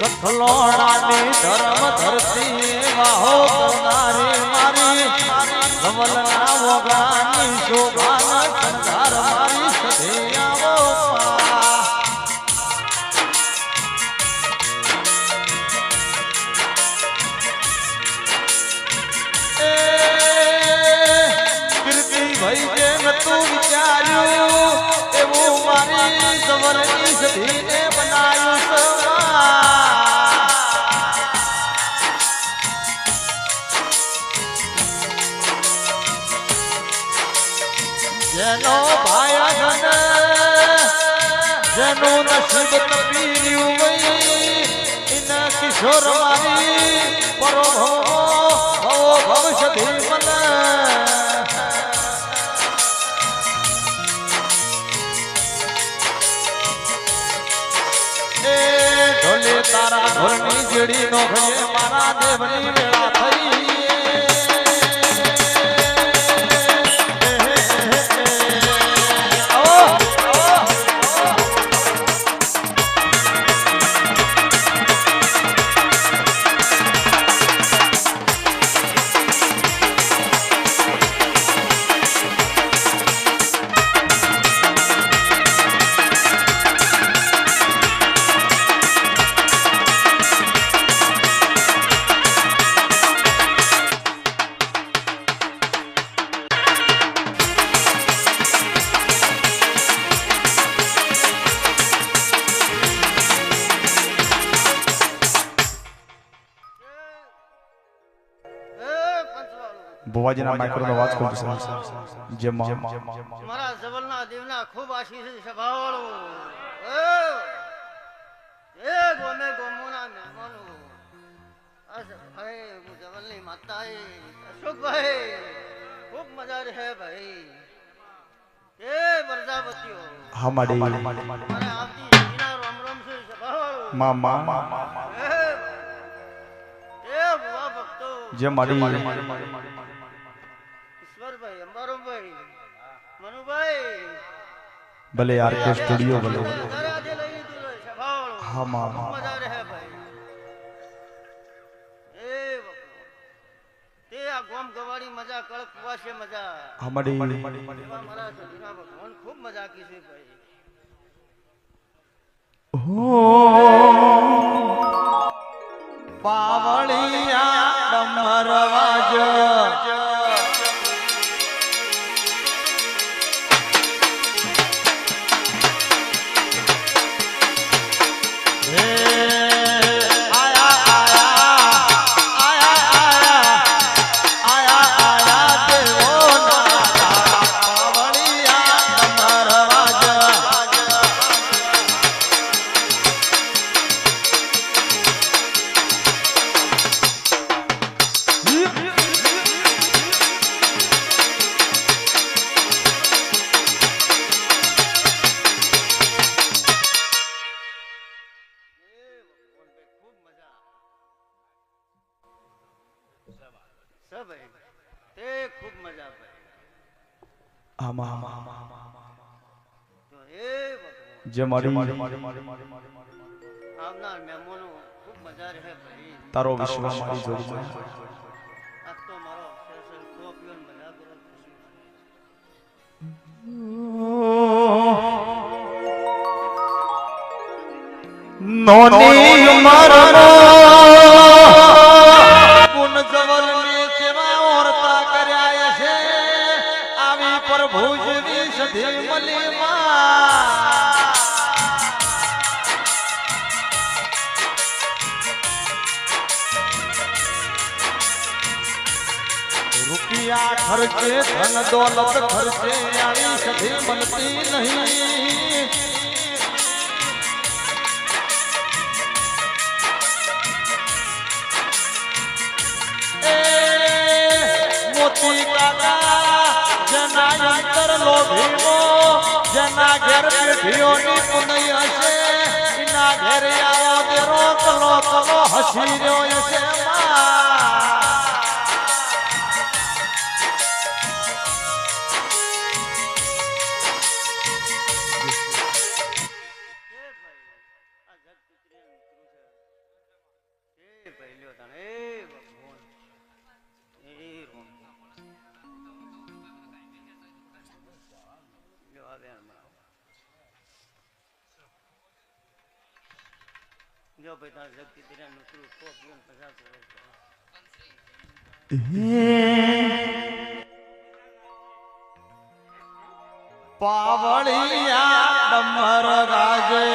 કથલોડાની ધર્મ ધરતી વાહો કરનારી મારી કમલના વગાની શોભાના સંધાર મારી સધી આવો ભાઈ જે નતું વિચાર્યું એવું મારી સવરની સધીને બનાવ્યું જેનો ભાઈ જેનું નસીબ તપીર્યું વઈ ઇના કિશોર મારી પરો ભવ સધી મને તારા ઢોલની જેડી નો ભલે મારા દેવની વેળા થઈ ભુવાજીના માઇક્રોનો અવાજ ખૂબ સરસ જે મારા જબલના દેવના ખૂબ આશીષ સભાવાળો એ ગોમે ગોમોના મહેમાનો ભાઈ હું જબલની માતા અશોકભાઈ ખૂબ મજા રહે ભાઈ એ પ્રજાપતિઓ હમાડી મારે આવતી જીના રામ રામ છે સભાવાળો મા એ ભુવા ભક્તો જે મારી ઈશ્વરભાઈ અંબારામભાઈ મનુભાઈ ભલે આર કે સ્ટુડિયો ભલે આજે લઈ લીધું છે સભાવાળો હા મા મજા રહે ભાઈ એ તે આ ગોમ ગવાડી મજા કળક કુવાશે મજા હમાડી મારા સદીના ભગવાન ખૂબ મજા કીધી ભાઈ પાવળિયા ડમર વાજ જે મારી આવનાર મહેમાનો ખૂબ મજા રહે ભાઈ તારો વિશ્વાસ મારી જોડી આ તો મારો સ્પેશિયલ કોપીઓન મજા કરો નોની ઉમરનો પુન જવલની સેવા ઓરતા કર્યા છે આવી પ્રભુજી સધી મલી રૂપિયા ખર્ચે ધન દોલત ખર્ચે આવી સધી મળતી નહીં મોતી કાકા જના અંતર લોભીઓ જના ઘેર પેઢીઓની પુનઈ હશે એના ઘેર આવો તેરો કલો કલો હસી રહ્યો હશે વતન એ ભગવાન એ રોમ જો આ બેન બનાવો જો ભાઈ તાર જગતી તેરા નુકરું કોપ લો ને પચાસ પાવળિયા ડમર ગાજે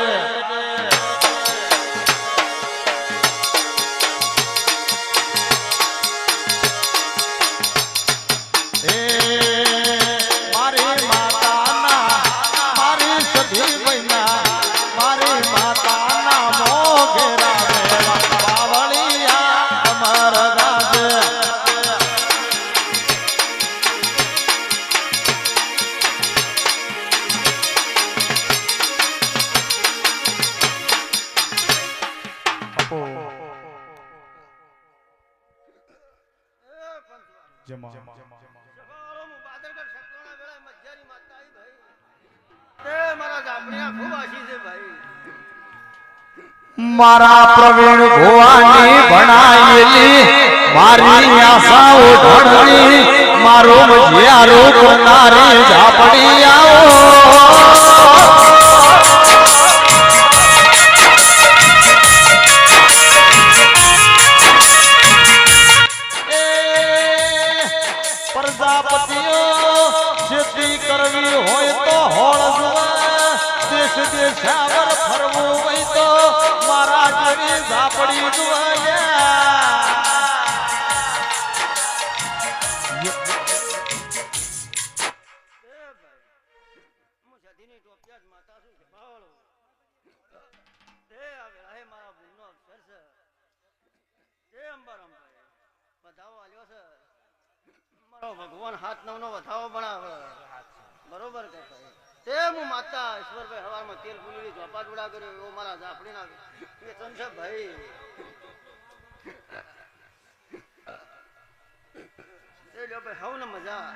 જમા મારા પ્રવીણ ભુવાની ભણાયેલી મારી આશા ઉઠણી મારો મજિયારો કરનારી ઝાપડી આવો પ્રજાપતિઓ ખેતી કરવી હોય તો હોળ દેશ દેશાવર ફરવું હોય તો મારા જેવી ઝાપડી ભગવાન હાથ નવ નો વધાવો બનાવે બરોબર કે તે હું માતા ઈશ્વરભાઈ હવારમાં તેલ ફૂલી ચોપા જોડા કર્યો એવો મારા ઝાપડી ના એ ચંદ્ર ભાઈ એ લ્યો ભાઈ હવ ને મજા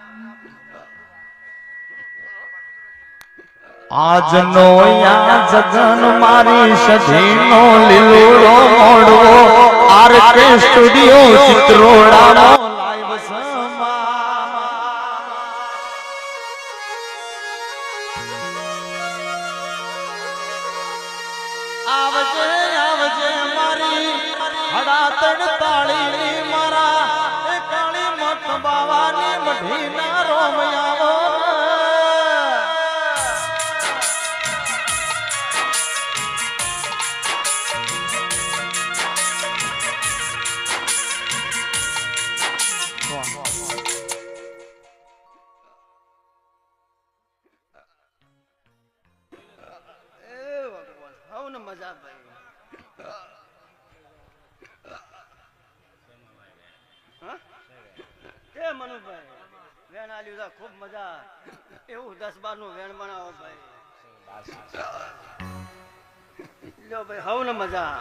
આજનો યા જગન મારી સધીનો લીલો મોડવો આરકે સ્ટુડિયો ચિત્રોડાનો લાઈવ સમા આવજે આવજે મારી હડા તડતાળી મારા એ કાળી મઠ બાવાની મઢીના રોમ આવો મજા ભાઈ તે મનુભાઈ વેણ આલ્યું ખૂબ મજા એવું 10-12 નું વેણ બનાવો ભાઈ લ્યો ભાઈ હવ ને મજા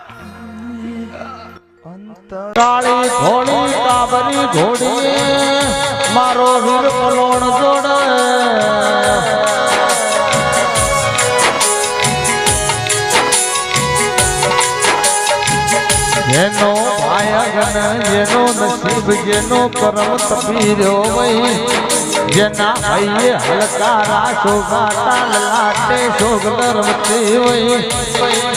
કાળી ઘોડી કાબરી ઘોડી મારો વીર પલોણ જોડે જેનો ભાયગન જેનો નસીબ જેનો કરમ તપી રહ્યો વઈ જેના ભાઈએ હલકારા શોભાતા લાટે શોગલર વતી વઈ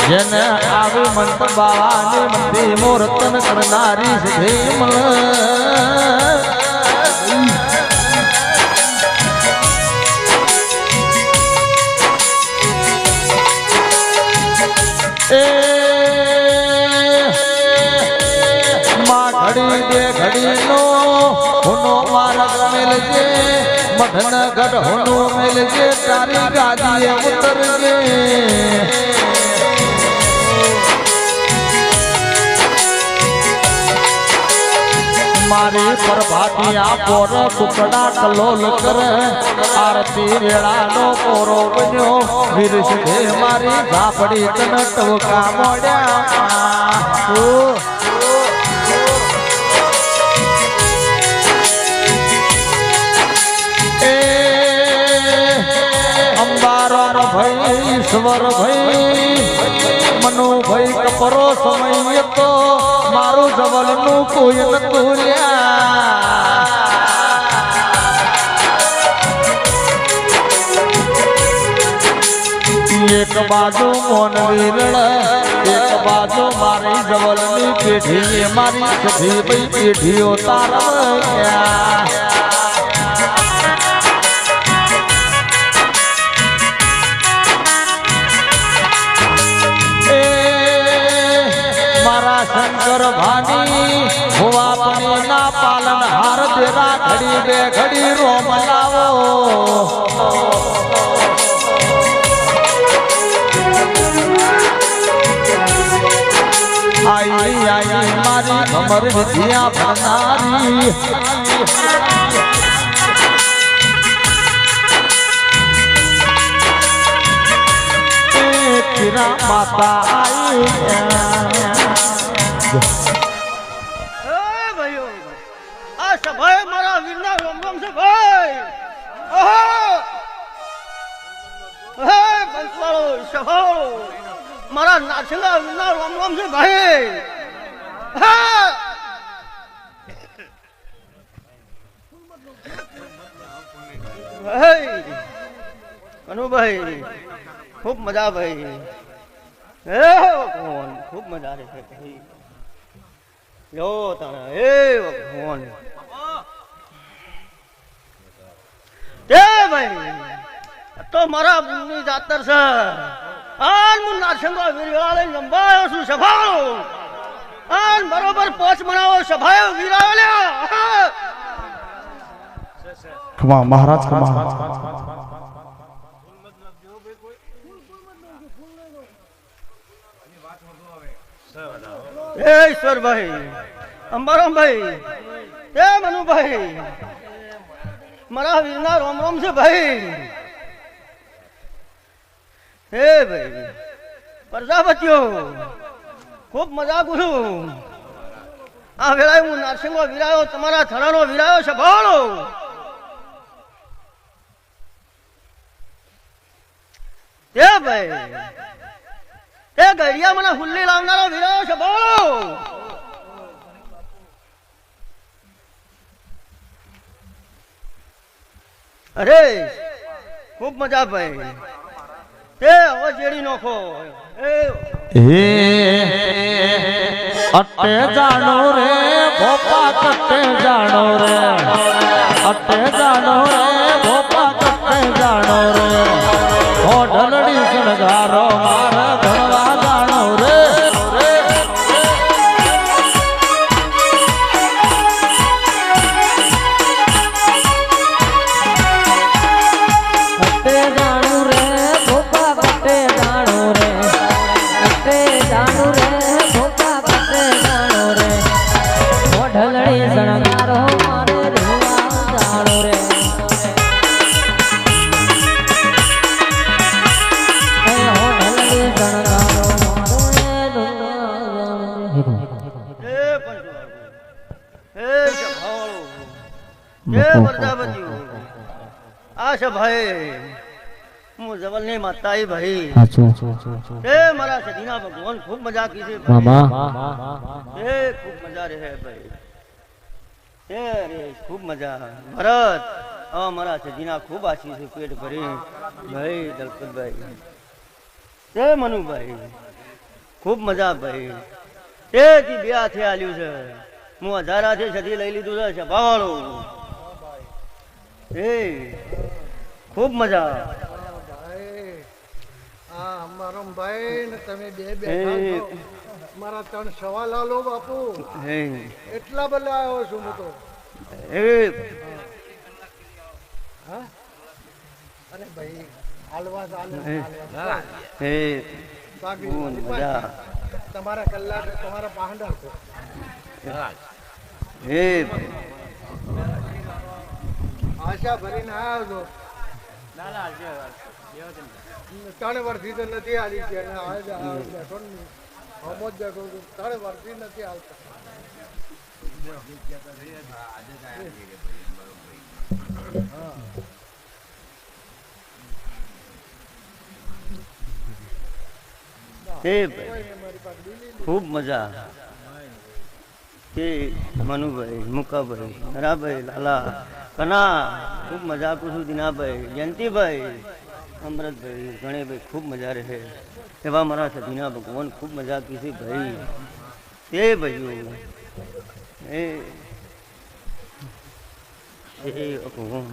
જેને આવી મંત બાવાની મંદી મોરતન કરનારી ધીમલ ઘડી દે ઘડી નો હુનો મારગ મેલજે મઢન ગઢ હુનો મેલજે તારી ગાદીએ ઉતરજે મારી પ્રભાતિયા પોર ટુકડા કલોલ કરે આરતી વેળાનો પોરો બન્યો વીર છે મારી ઝાપડી તન ટવકા મોડ્યા ભાઈ ઈશ્વર ભાઈ મનો ભાઈ કપરો સમય તો મારું જવલનું કોઈ નતું લ્યા એક બાજુ મોન વીરળ એક બાજુ મારી જવલની પેઢી મારી સધી ભાઈ પેઢીઓ તારવ્યા મારા શંકર ભાની હોવા પની ના પાલન હાર દેરા ઘડી બે ઘડી રોમ લાવો आई आई मारी कमर विद्या भंडारी तेरा माता आई ભાઈઓ આ સભાએ મારા વીરના રોમ રોમ છે ભાઈ ઓહો હે બંસવાળો સભાઓ મારા નાચંગા વીરના રોમ રોમ છે ભાઈ હા ભાઈ કનુભાઈ ખૂબ મજા ભાઈ હે ભગવાન ખૂબ મજા રે ભાઈ લો તારા હે ભગવાન તે ભાઈ તો મારા બુની જાતર છે આન મુ નાચંગા વીરવાળે લંબાયો છું સભાળો આન બરોબર પોચ બનાવો સભાયો વીરાળ્યા ખમા મહારાજ ખમા એ ઈશ્વરભાઈ અંબારામભાઈ એ મનુભાઈ મારા વીરના રોમ રોમ છે ભાઈ હે ભાઈ પ્રજાપતિઓ ખૂબ મજા કરું આ વેળાએ હું નરસિંહો વીરાયો તમારા થણાનો વીરાયો સભાળો એ ભાઈ એ ગળિયા મને હુલ્લી લાવનારો વીરાયો સભાળો અરે ખૂબ મજા ભાઈ તે હવે જેડી નોખો હે અટે જાણો રે ભોપા કટે જાણો રે અટે જાણો રે ભોપા કટે જાણો રે ઓ ઢલડી શણગારો મારા ઘણવા જાણો રે ભાઈ હું જવલની માતાઈ ભાઈ એ મારા સદીના ભગવાન ખૂબ મજા કી છે ભાઈ એ ખૂબ મજા રહે ભાઈ એ રે ખૂબ મજા ભરત આ મારા સદીના ખૂબ આશી છે પેટ ભરી ભાઈ દલપતભાઈ એ મનુભાઈ ખૂબ મજા ભાઈ એ થી બે હાથે આલ્યું છે હું 1000 હાથે સદી લઈ લીધું છે સભાવાળો એ ખૂબ મજા અમારો ભાઈ ને તમે બે મારા 3 સવાલ આલો બાપુ એટલા બધા આવ્યો છું હું તો અરે ભાઈ હાલવા તમારા કલાક તમારા પહાંડા છે આશા ભરીને આવજો 3 વર્ષથી તો નથી આવી છે અને મોજ દેખો 3 વર્ષથી નથી આવતા ખૂબ મજા તે મનુભાઈ, મુકાભાઈ, નરાભાઈ, લાલા, કના, ખૂબ મજા કરું છું. દિનાભાઈ, જયંતિભાઈ, અમૃતભાઈ, ગણેભાઈ, ખૂબ મજા રહે એવા મારા સદીના ભગવાન ખૂબ મજા કીધી ભાઈ. એ ભાઈઓ એ ભગવાન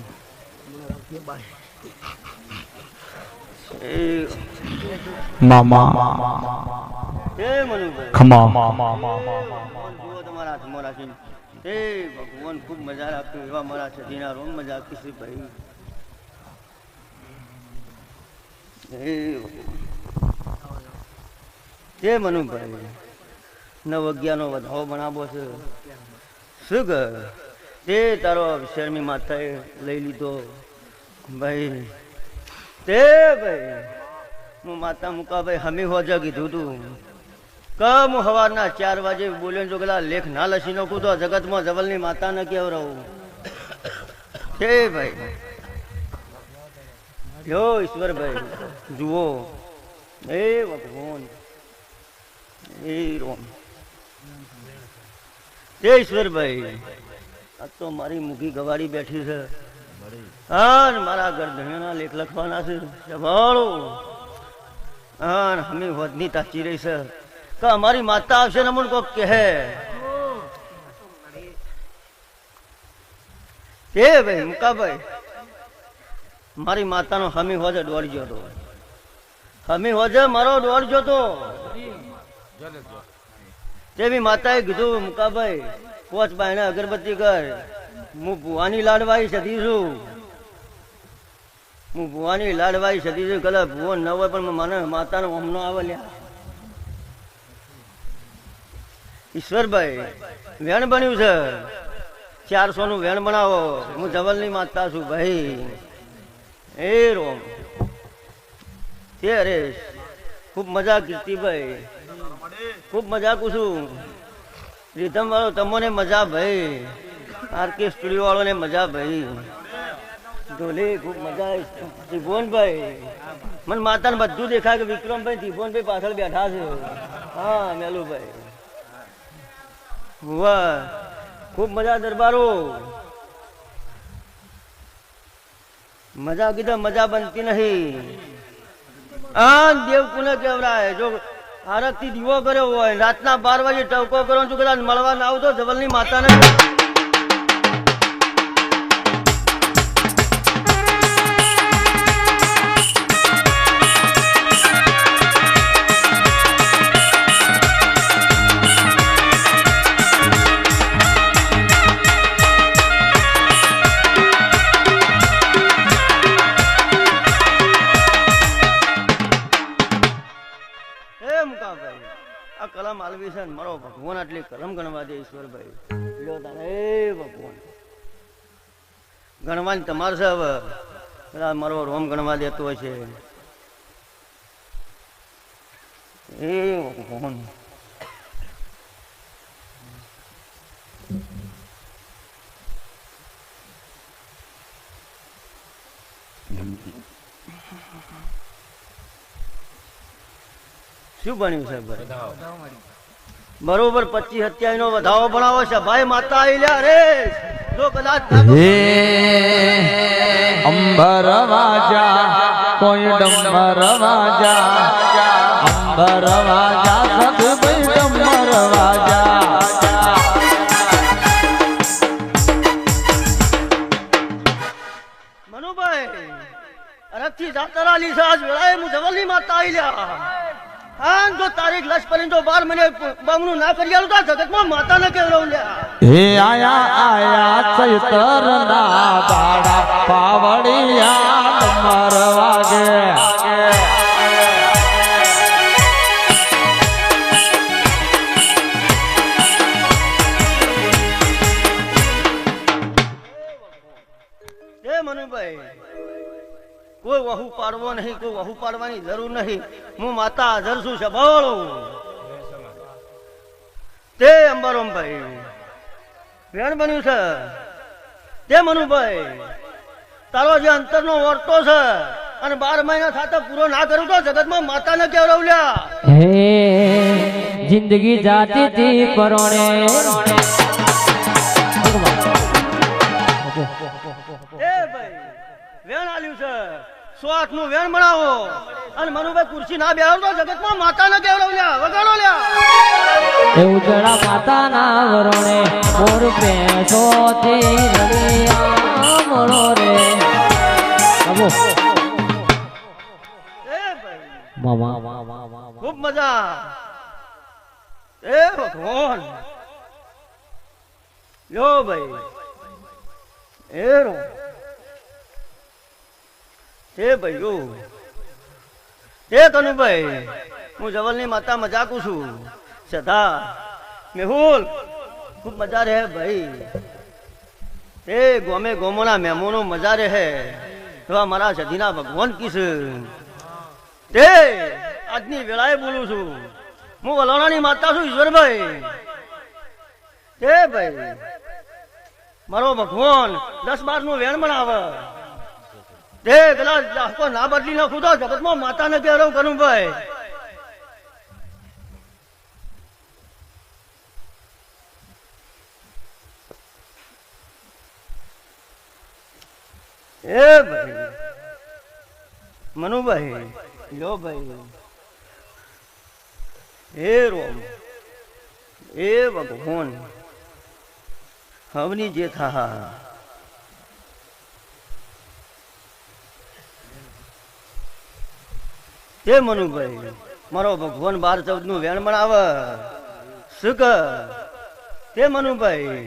મામા એ મનુભાઈ ખમા જુઓ તમારા હાથમાં રાખીને એ ભગવાન ખૂબ મજા રાખ્યું એવા મારા સદીના રોમ મજા કીધી ભાઈ. એ મનુભાઈ 9/11 નો વધાવો બનાવો છે શું કર તે તારો શર્મી માતાએ લઈ લીધો ભાઈ. તે ભાઈ હું માતા મુકાભાઈ હમી હોજા કીધું તું કમ સવારના 4 વાગે બોલ્યો જો પેલા લેખ ના લસી નાખું તો જગતમાં જવલની માતા ન કેવરાવું. તે ભાઈ યો ઈશ્વરભાઈ જુઓ એ ભગવાન એ રોમ એ ઈશ્વરભાઈ આ તો મારી મૂકી ગવાડી બેઠી છે. હા મારા ગરધણીના લેખ લખવાના છે સંભાળો. હા હમી વધની તાચી રહી છે કે અમારી માતા આવશે ને મને કોક કહે એ ભાઈ મુકાભાઈ મારી માતાનો હમી હોજે દોડજો તો હમી હોજે મારો દોડજો તો તેવી માતાએ કીધું મુકાભાઈ પોચ બાયણે અગરબત્તી કર હું ભુવાની લાડવાઈ સધી છું. હું ભુવાની લાડવાઈ સધી છું કલા ભુવો ન હોય પણ મને માતાનો હમનો આવે લ્યા. ઈશ્વરભાઈ વેણ બન્યું છે 400 નું વેણ બનાવો. હું જવલની માતા છું ભાઈ. એ રોમ તે અરે ખૂબ મજા કીર્તિભાઈ ખૂબ મજા કુછું રીધમ વાળો તમને મજા ભાઈ. આરકે સ્ટુડિયો વાળો ને મજા ભાઈ. ઢોલી ખૂબ મજા. ત્રિભુવનભાઈ મને માતાને બધું દેખાય કે વિક્રમભાઈ ત્રિભુવનભાઈ પાછળ બેઠા છે. હા મેલુભાઈ વાહ ખૂબ મજા દરબારો મજા કીધા મજા બનતી નહીં. આ દેવ કોને કેવરાય જો આરતી દીવો કર્યો હોય રાતના 12 વાગે ટવકો કરો છું કદાચ મળવા ના આવતો જવલની માતાને કલમ આલવી છે મારો ભગવાન આટલી કલમ ગણવા દે ઈશ્વરભાઈ. લ્યો તારે એ ભગવાન ગણવાની તમારે છે હવે કદાચ મારો રોમ ગણવા દેતો હોય છે. એ ભગવાન શું બન્યું છે બરોબર 25-27 નો વધાવો બનાવો છે ભાઈ. માતા આવી લ્યા રે જો કદાચ હે અંબર વાજા કોઈ ડંબર વાજા અંબર વાજા સદભાઈ ડંબર વાજા. મનુભાઈ અરબથી જાતરા લીધા આજ વેળાએ હું જવલની માતા આવી લ્યા. હા જો તારીખ લસ પડીને જો 12 મહિને બમણું ના કરી આલું તો જગતમાં માતા ને કેવડાવું લ્યા. હે આયા ચૈતર ના બાડા પાવડિયા ડમર વાગે. એ મનુભાઈ કોઈ વહુ પાડવો નહીં, કોઈ વહુ પાડવાની જરૂર નહીં. હું માતા હાજર છું સંભાળું. તે અંબારામભાઈ વેણ બન્યું છે તે મનુભાઈ તારો જે અંતરનો વર્તો છે અને 12 મહિના થતા પૂરો ના કરું તો જગતમાં માતા ને કેવડાવ્યા. જિંદગી જાતી થી પરોણે એ ભાઈ વેણ આલ્યું છે 108 નું વેણ બનાવો અને મનુભાઈ ખુરશી ના બેહાડો તો જગતમાં માતા ન કેવડાવ લ્યા વગાડો લ્યા એ ઉજળા માતાના વરોણે મોર પેસો થી રળિયા મળો રે અબો એ ભાઈ મામા ખૂબ મજા એ ભગવાન યો ભાઈ એ રો એ ભાઈ યો એ કનુભાઈ હું જવલની માતા મજાકું છું સદા મેહુલ ખૂબ મજા રહે ભાઈ તે ગોમે ગોમોના મહેમાનો મજા રહે એવા મારા સદીના ભગવાન કીસ તે આજની વેળાએ બોલું છું હું વલોણાની માતા છું ઈશ્વરભાઈ તે ભાઈ મારો ભગવાન 10-12 નું વેણ બનાવે તે કદાચ આખો ના બદલી નાખું તો જગતમાં માતા ને કહેવાય કરું ભાઈ એ ભાઈ મનુભાઈ લો ભાઈ એ રોમ એ ભગવાન હવની જે થા તે મનુભાઈ મારો ભગવાન 12-14 નું વેણ બનાવે સુક તે મનુભાઈ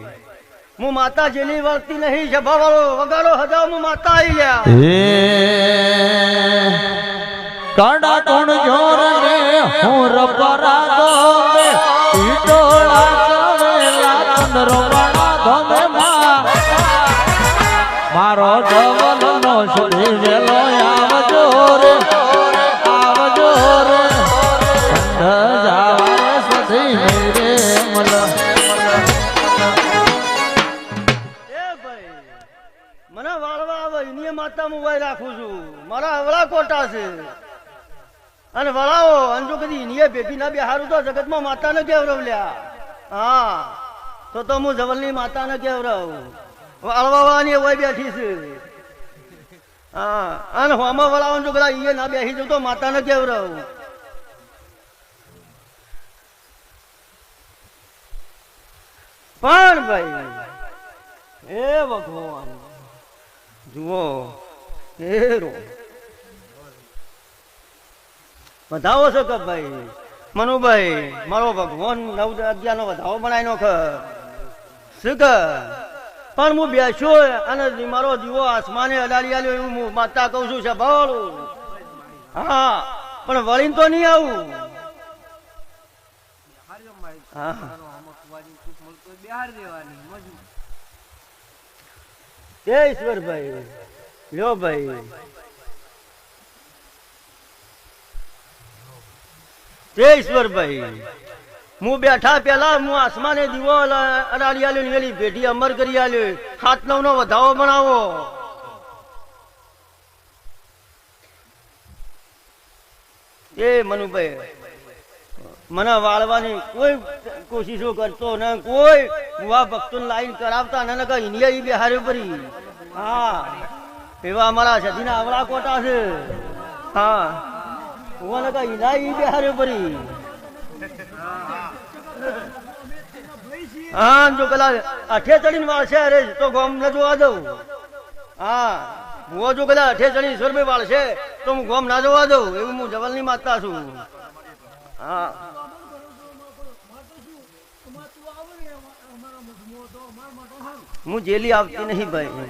હું માતા જેની વળતી નહીં સભા વાળો વગાડો હજાર હું માતા આવી ગયા કાડા કોણ જોર ને હું રપરા દોમે ઈટોળા ચવેલા ચંદ્રો વાળા ધોમે મારો જવલ નો શ્રી વેલો આવજો રે ઠંડ જાવા સધી મેરે મલ મને વાળવા આવે એની માતા મોબાઈલ રાખું છું મારા અવળા કોટા છે અને વળાવો અંજો કદી એની ભેગી ના બેહારું તો જગતમાં માતા ને કેવરવલ્યા હા તો હું જવલની માતા ને કેવરવ વાળવાની હોય બેઠી છે હા અને હોમાં વળાવો જો કદાચ એ ના બેસી જવું તો માતા ને કેવરવ પણ ભાઈ એ ભગવાન જુઓ હેરો વધાવો છો કે ભાઈ મનુભાઈ મારો ભગવાન 9-11 નો વધાવો બનાવી નોખ શું કે પણ હું બેસ્યો અને મારો દીવો આસમાને અડાડી આલ્યો એવું હું માતા કહું છું છે ભવાળું હા પણ વળીને તો નહીં આવું હા જય ઈશ્વરભાઈ લ્યો ભાઈ જય ઈશ્વરભાઈ હું બેઠા પેલા હું આસમાને દીવો અડાડી આલ્યો એની ભેટી અમર કરી આલ્યો 7-9 નો વધાવો બનાવો એ મનુભાઈ મને વાળવાની કોઈ કોશિશો કરતો ને કોઈ ભુવા ભક્તો લાઈન કરાવતા ને કઈ ઇન્ડિયા બિહાર પરી હા એવા અમારા સદીના અવળા કોટા છે હા ભુવા ને કઈ ઇન્ડિયા બિહાર પરી હા જો પેલા અઠે ચડીને વાળશે અરે તો ગોમ ન જોવા દઉં હા ભુવા જો પેલા અઠે ચડી ઈશ્વરભાઈ વાળશે તો હું ગોમ ના જોવા દઉં એવું હું જવલની માતા છું હા હું જેલી આવતી નહીં ભાઈ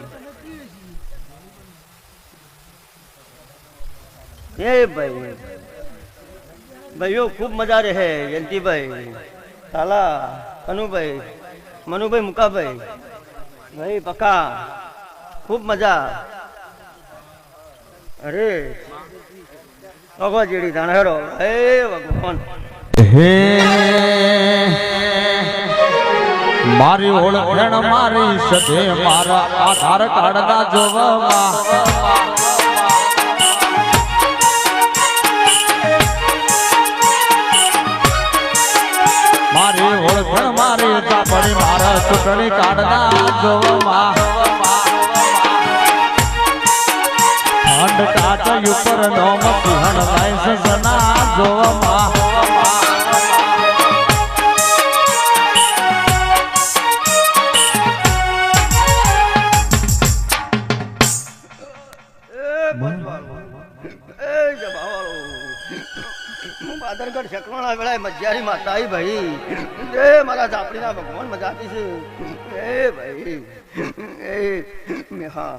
એ ભાઈ ભાઈઓ ખૂબ મજા રહે જયંતિભાઈ તાલા કનુભાઈ મનુભાઈ મુકાભાઈ ભાઈ પક્કા ખૂબ મજા અરે ભગવા જેડી ધાણેરો હે ભગવાન હે મારી ઓળખણ મારી સધે મારા આધાર કાર્ડ ના જોવામાં મારી ચાપડી મારા ચૂંટણી કાઢના જોવામાં ખંડ કાચ ઉપર નોમ સિંહણ લાઈસ સના જોવામાં બાદરગઢ શકવાણા વેળાએ મજ્જારી માતા આવી ભાઈ એ મારા ઝાપડીના ભગવાન મજાતી છે એ ભાઈ એ હા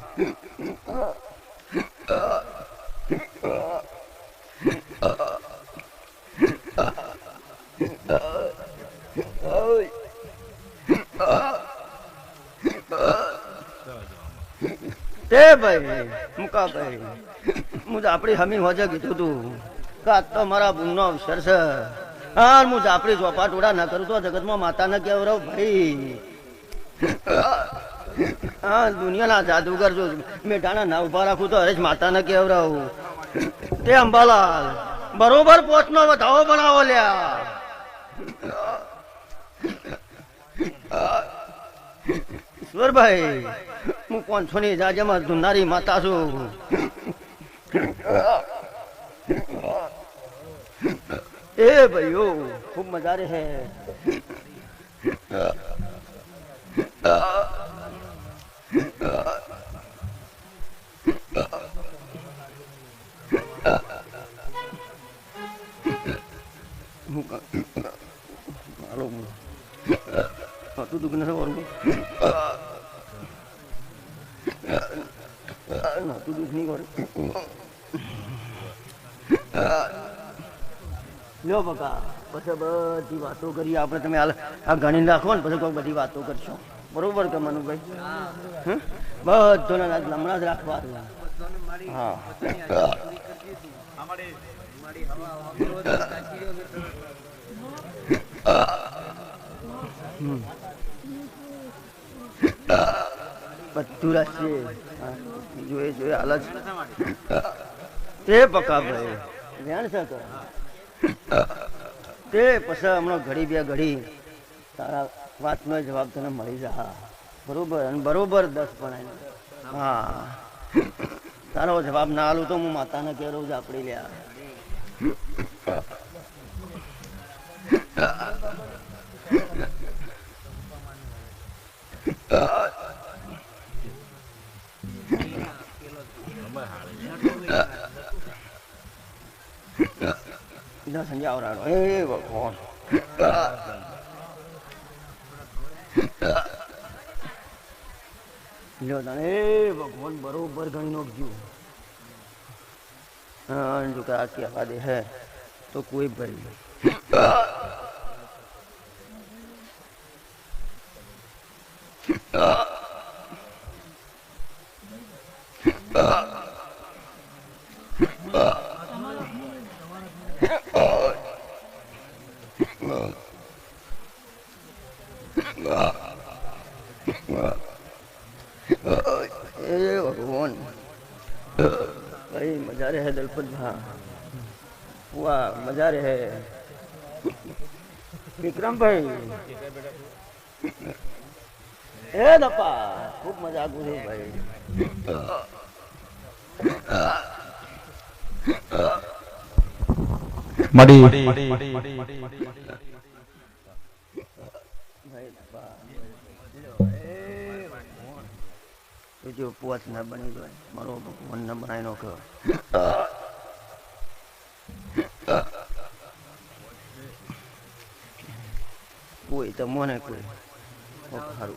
તે ભાઈ મુકા ભાઈ હું આપણી હમી હોજે કીધું તું કાત તો મારા બૂમનો અવસર છે હા હું આપણી ચોપા ટોળા ના કરું તો જગતમાં માતા ને કેવરાવ ભાઈ હા દુનિયાના જાદુગર જો મેઢાના ના ઉભા રાખું તો હરેશ માતા ને કેવરાવું તે અંબાલાલ બરોબર પોચનો વધાવો બનાવો લ્યા ઈશ્વરભાઈ હું 500 ની જાજમાં ધુનારી માતા છું એ ભાઈઓ ખૂબ મજા રહે તું દુઃખ નથી કરવું તું દુઃખ નહીં કરું લ્યો બકા પછી બધી વાતો કરી આપણે તમે આ ગણી રાખો ને પછી કોઈ બધી વાતો કરશો બરોબર કે મનુભાઈ બધોને હમણાં જ રાખવાનું હા બધું રાખશે જોઈએ હાલ જ તે પકા ભાઈ ધ્યાન છે તે પછી હમણાં ઘડી બે ઘડી તારા વાતનો જવાબ તને મળી જા બરોબર અને બરોબર 10 પણ હા તારો જવાબ ના આલું તો હું માતાને કહેવું જ આપડી લ્યા સંજય આવરાડો એ ભગવાન લ્યો તને એ ભગવાન બરોબર ગણી નોખજો જો કે આ કહેવા દે હે તો કોઈ ભરી भगवान भाई मजा रहे दलपत भा वाह मजा रहे विक्रम भाई ए दपा खूब मजा गुरु भाई मड़ी जो पुआच न बनी जो मारो भगवान न बनाए नो को कोई तो मोने कोई ओ खारू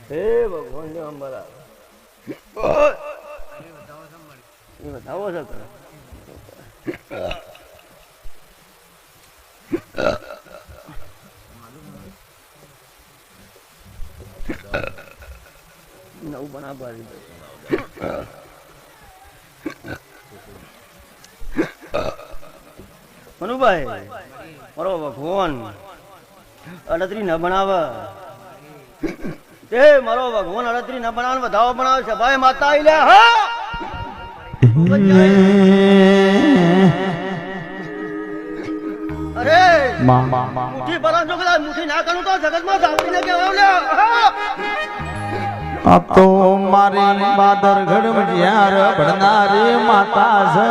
हे भगवान ने हमारा ये बताओ सर नव बना पारी मनुभाई मारो भगवान अड़तरी न बनाव ते मारो भगवान अड़तरी न बनाव बताओ बनाव सभाए माता आई ले અરે માં મુઠ્ઠી ભરા જો કદાચ મુઠ્ઠી ના કરું તો જગતમાં સાંભળીને કેવા લે આ તો મારી બાદર ઘડમડિયાર ભણનારી માતા છે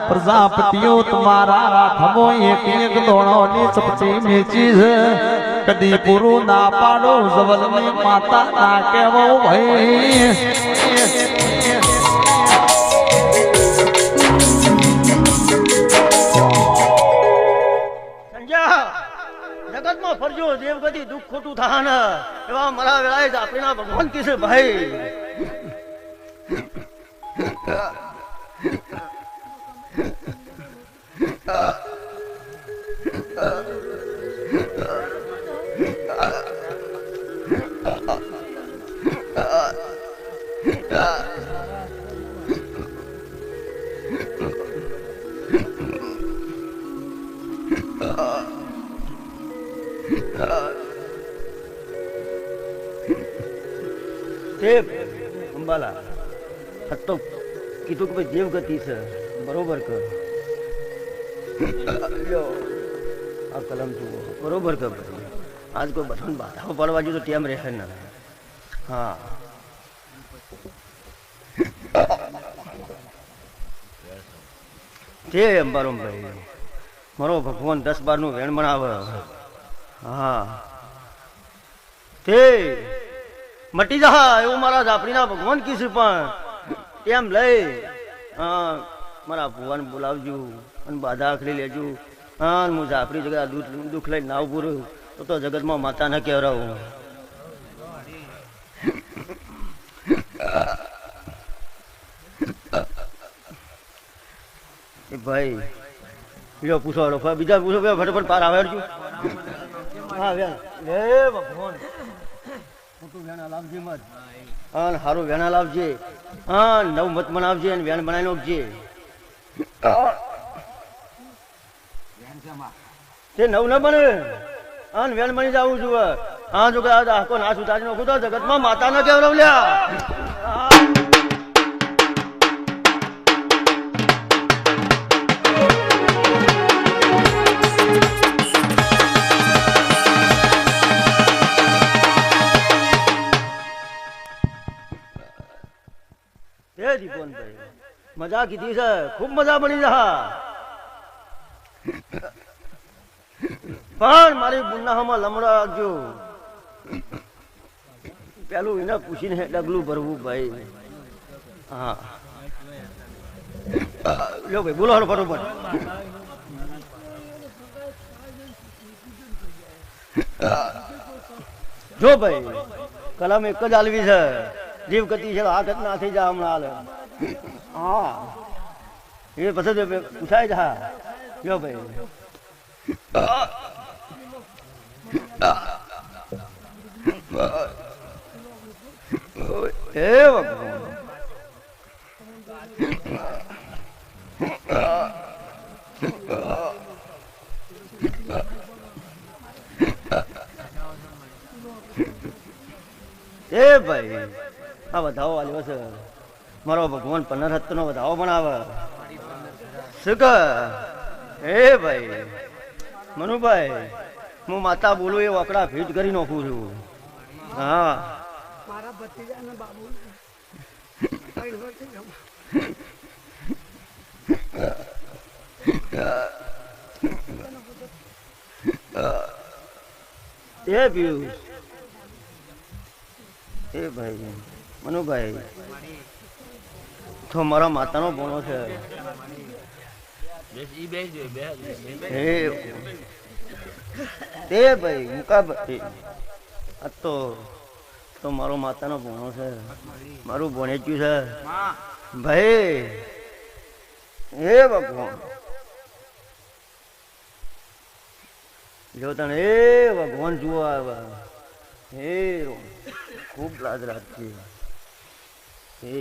પ્રજાપતિઓ તમારા રાઠમો એક એક દોણોની ચપટી મેચી છે કદી પૂરું ના પાડો જવલની માતા ના કેવો ભાઈ જગતમાં ફરજો દેવગતિ દુઃખ ખોટું થા ને એવા મારા વેળાએ આપણા ભગવાન કીધે ભાઈ અંબાલા તો કીધું કે ભાઈ દેવગતિ છે બરોબર કર આ કલમ જુઓ બરોબર કર આજ કોઈ બધાને બાધાઓ પાડવા જો તો ટેમ રહેશે ને હા તે અંબારો ભાઈ મારો ભગવાન 10-12 નું વેણ બનાવે હા તે મટી જા એવું મારા ઝાપડીના ભગવાન કીધું પણ એમ લઈ હા મારા ભગવાન બોલાવજો અને બાધા આખરી લેજો હા હું ઝાપડી જગ્યા દુઃખ લઈને ના ઉભું રહ્યું તો જગતમાં માતા ન કહેવરાવું ભાઈ બીજો પૂછો બીજા પૂછો ફટાફટ પાર આવે હા હે ભગવાન વેણા લાવજે મત અને સારું વેણા લાવજે હા નવ મત બનાવજે અને વેણ બનાવી નાખજે તે નવ ન બને અને વેણ બની જવું છું હા જો આખો નાશ ઉતારી નાખું તો જગતમાં માતા ન કેવરાવ્યા મજા કીધી છે ખૂબ મજા બની જા પણ મારી ગુનાહમાં લમડો રાખજો પેલું એને પૂછીને ડગલું ભરવું ભાઈ હા લો ભાઈ બોલો બરોબર જો ભાઈ કલમ એક જ આલવી છે દેવગતિ છે હાથ જ ના થઈ જાય હમણાં હાલ હા એ પછી પૂછાય જા જો ભાઈ હે ભગવાન એ ભાઈ આ વધાવો આવ્યો છે મારો ભગવાન 15 નો વધાવો બનાવે શું હે ભાઈ મનુભાઈ હું માતા બોલું એ વકડા ફીટ કરી નાખું છું હા મારા ભતીજાને બાબુ એ પિયુષ એ ભાઈ મનુભાઈ તો મારા માતાનો બોનો છે તે ભાઈ મુકા આ તો મારો માતાનો બોનો છે મારું ભણેચ્યું છે ભાઈ હે ભગવાન જો તને એ ભગવાન જુઓ આવ્યા હે ખૂબ લાજ રાખજે હે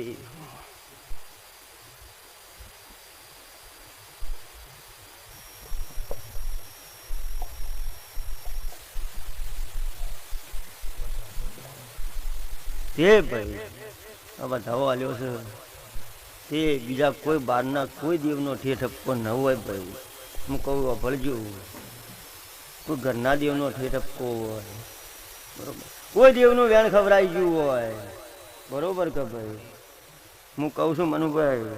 તે ભાઈ આ બધાઓ આલ્યો છે તે બીજા કોઈ બહારના કોઈ દેવનો ઠેઠ ન હોય ભાઈ હું કહું ભળજો કોઈ ઘરના દેવનો ઠેઠપકો હોય, બરોબર, કોઈ દેવનું વેણ ખવરાઈ ગયું હોય, બરોબર કે ભાઈ, હું કહું છું મનુભાઈ,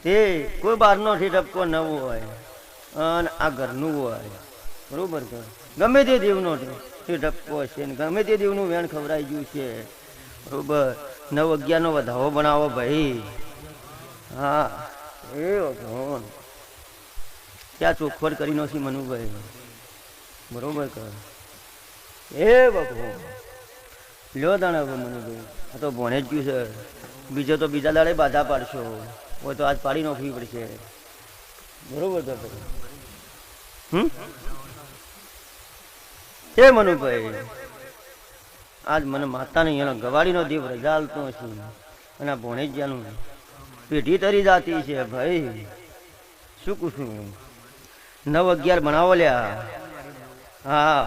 તે કોઈ બહારનો ઠેઠપકો ન હોય અને આ ઘરનું હોય, બરોબર કે ગમે તે દેવનો ઠેઠપકો છે ને ગમે તે દેવનું વેણ ખવરાઈ ગયું છે, બરોબર, 9-11નો વધાવો બનાવો ભાઈ. હા એ ભગવાન ત્યાં ચોખવટ કરી નો છે મનુભાઈ, બરોબર કર એ ભગવાન લ્યો દાણા હવે મનુભાઈ, આ તો ભણે જ ગયું છે, બીજો તો બીજા દાડે બાધા પાડશો હોય તો આજ પાડી નાખવી પડશે, બરોબર કર એ મનુભાઈ. આજ મને માતાને એનો ગવાડીનો દેવ રજા હાલતો છે અને આ ભણે જ જ્યાંનું પેઢી તરી જાતી છે ભાઈ. શું પૂછું 9-11 બનાવો લ્યા. હા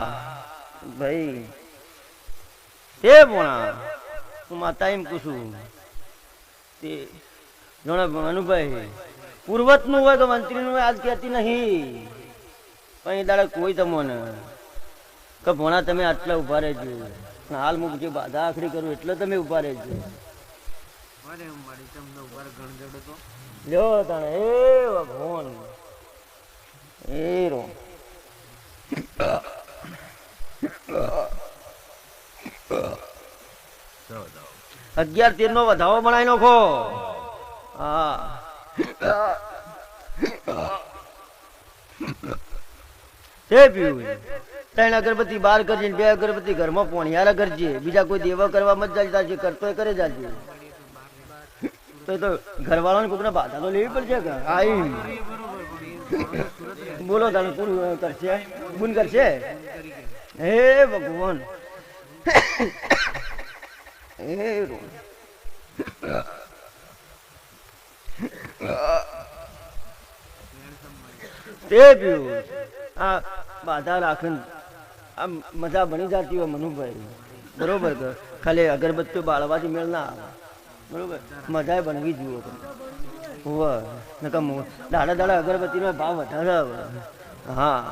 ભાઈ એ ભણા હું માતા એમ પૂછું તે જોણે મનુભાઈ પૂર્વતનું હોય તો મંત્રીનું હોય આજ કહેતી નહીં, પણ એ દાડે કોઈ તમને કે ભણા તમે આટલા ઉભા રહેજો, હાલ હું જે બાધા આખરી કરું એટલે તમે ઉભા રહેજો. લ્યો તાણે એ ભગવાન એ રો 11-13 નો વધાવો બનાવી નાખો. હા તે પીવું 3 અગરબત્તી બહાર કરજે, 2 અગરબત્તી ઘરમાં પોણિયારા કરજે, બીજા કોઈ દેવા કરવા મત જાજે, જે કરતો એ કરે જાજે. તો ઘરવાળાને કોકને બાધા તો લેવી પડશે કે આઈ બોલો તારે કોણ કરશે, બુન કરશે. હે ભગવાન તે પીવું આ બાધા રાખે આ મજા બની જતી હોય મનુભાઈ, બરોબર કે ખાલી અગરબત્તીઓ બાળવાથી મેળ ના આવે, બરોબર, મજા બનવી જુઓ દાડા દાડા અગરબત્તીનો ભાવ વધારે આવે. હા